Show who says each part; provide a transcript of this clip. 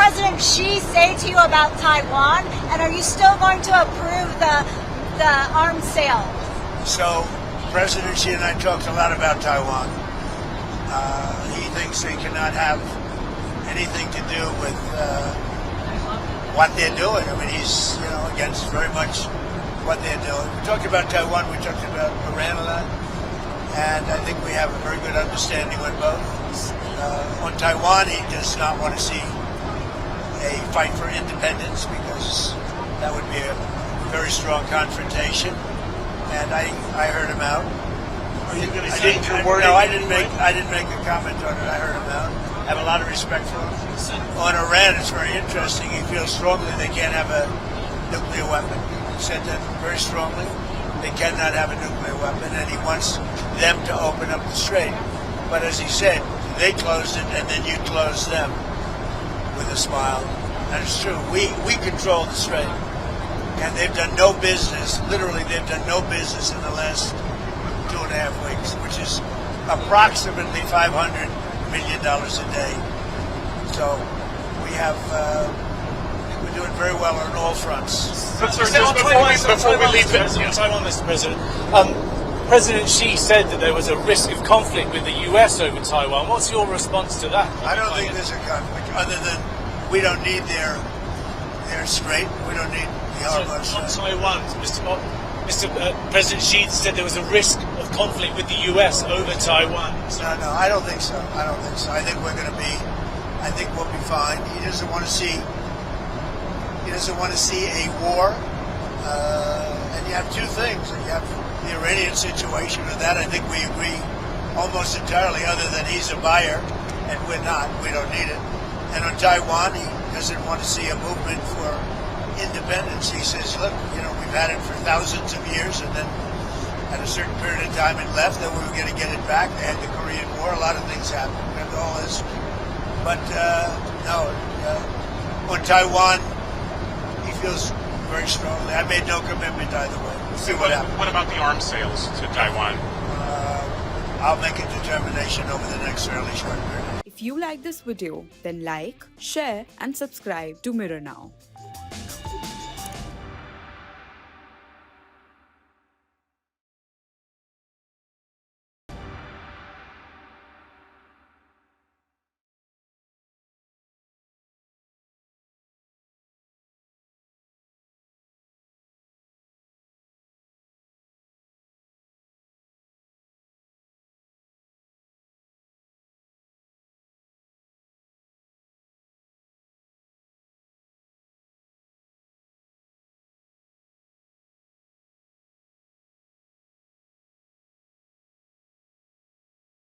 Speaker 1: President Xi say to you about Taiwan? And are you still going to approve the arms sale?
Speaker 2: So President Xi and I talked a lot about Taiwan. He thinks they cannot have anything to do with what they're doing. I mean, he's against very much what they're doing. We talked about Taiwan. We talked about Iran a lot, and I think we have a very good understanding with both. On Taiwan, he does not want to see a fight for independence because that would be a very strong confrontation. And I heard him out.
Speaker 3: Are you going to change your wording?
Speaker 2: No, I didn't make a comment on it. I heard him out. I have a lot of respect for him. On Iran, it's very interesting. He feels strongly they can't have a nuclear weapon. He said that very strongly. They cannot have a nuclear weapon, and he wants them to open up the strait. But as he said, they closed it, and then you closed them with a smile. And it's true. We control the strait. And they've done no business, literally they've done no business in the last 2.5 weeks, which is approximately $500 million a day. So we have, we're doing very well on all fronts.
Speaker 3: Before we leave
Speaker 4: Taiwan, Mr. President, President Xi said that there was a risk of conflict with the US over Taiwan. What's your response to that?
Speaker 2: I don't think there's a conflict, other than we don't need their strait. We don't need the harbor
Speaker 4: on Taiwan, Mr. President Xi said there was a risk of conflict with the US over Taiwan.
Speaker 2: No, I don't think so. I think we're going to be. I think we'll be fine. He doesn't want to see. He doesn't want to see a war. And you have two things. You have the Iranian situation, and that I think we agree almost entirely. Other than he's a buyer, and we're not. We don't need it. And on Taiwan, he doesn't want to see a movement for independence. He says, look, we've had it for thousands of years, and then at a certain period of time it left, then we were going to get it back. They had the Korean War, a lot of things happened, we have all this. But no, on Taiwan, he feels very strongly. I made no commitment either way. We'll see what happens.
Speaker 3: What about the arms sales to Taiwan?
Speaker 2: I'll make a determination over the next fairly short period.
Speaker 5: If you like this video, then like, share and subscribe to Mirror Now.